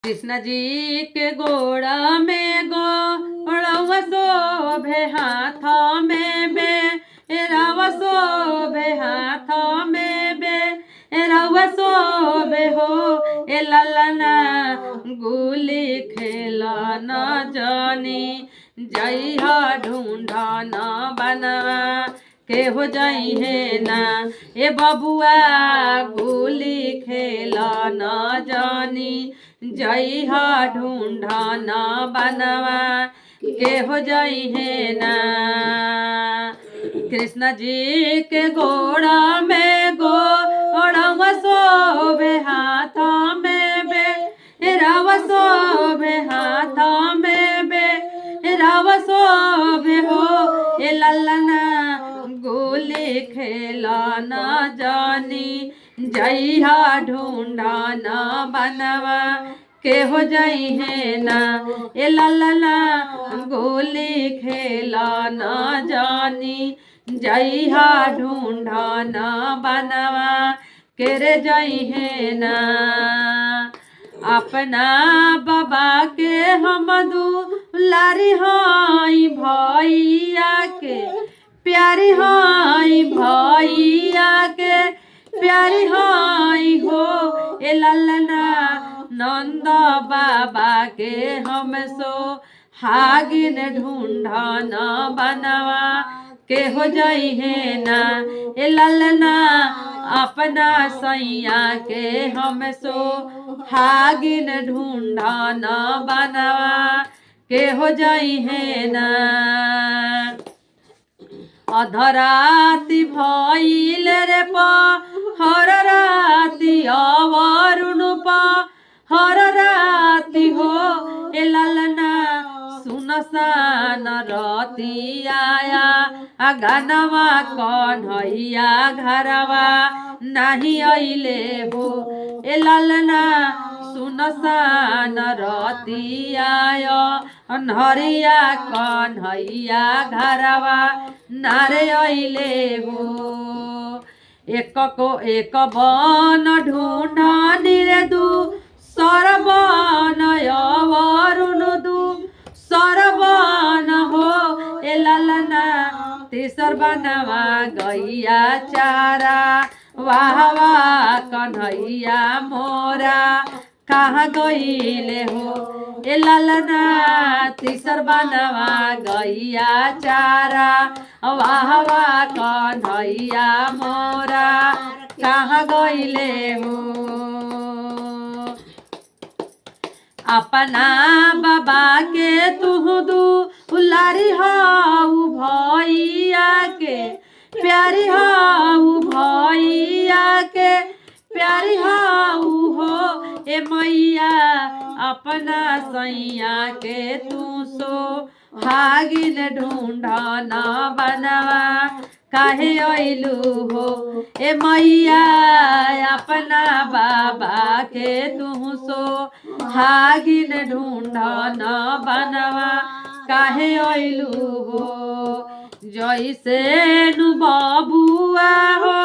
कृष्ण जी के गोड़ा में गोड़वा शोभे हाथ में बेरवा शोभे हाथ में बेरवा शोभे हो ए ललना गुली खेलन जानी जइहा ढूंढन बनवा के हो जाई है ना ए बबुआ गुली खेलन जानी जइहा ढूंढन बनवा के हो जाई है ना। कृष्ण जी के गोड़ा में गोड़वा शोभे हाथ में बेरवा शोभे हाथ में बेरवा शोभे हो ए ललना गोली खेलन जानी जइहा ढूंढन बनवा के हो जाई है ना ए ललना गोली खेलन जानी जइहा ढूंढन बनवा के रे जाई है ना। अपना बाबा के हम दुलारी हाई भैया के प्यारी हाई भैया के प्यारी हाई हो ए ललना नंद बाबा के हम सो हागिन ढूंढन बनवा के हो जाई है ना ए ललना अपना सैया के हम सो हागिन ढूंढन बनवा के हो जाई है ना। अधराती भइल रे हर राती अवरुण हर राती हो ए ललना सुनसान रती आया गानवा कन्हैया घरवा नहीं अइले हो ए ललना सुनसान रती आया अन्हरिया कन्हैया घरवा नारे अइले हो। एक को एक बन ढूंढनी रे दू सरबन अवरुण दू सरबन हो ए ललना तीसर बनवा गैया चारा वाह वाह कन्हैया मोरा कहाँ गईले हो ए ललना तीसर बनवा गैया चारा वाह वाह कन्हैया मोरा कहाँ गईले हो। अपना बाबा के तू दुलारी हाउ भैया के प्यारी हाउ भैया के प्यारी हाउ हो ए मैया अपना सैया के तू सो हागिन ढूंढन बनवा काहे अइलू हो ए मैया अपना बाबा के तू सो हागिन ढूंढन बनवा काहे अइलू हो। जैसे नु बबुआ हो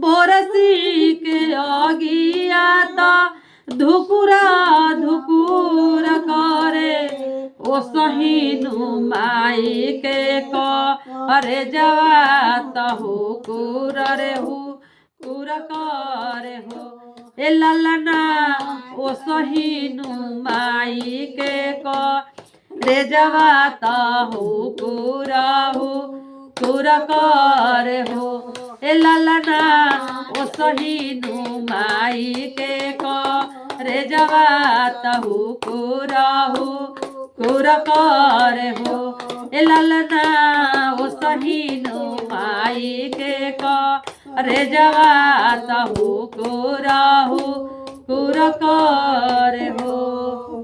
बोरसी के अगिया त धुकुरा धुकुर करे ओ सहीनु माई के करे जवा त हुकुर रे हुकुर करे हो ए ललना ओ सहीनु माई के करे जवा त हुकुर हुकुर करे हो ए ललना ओ सहीनु माई के करे जवा त हुकुर हुकुर करे हो ए ललना ओ सहीनु माई के करे जवा त हुकुर हुकुर करे हो।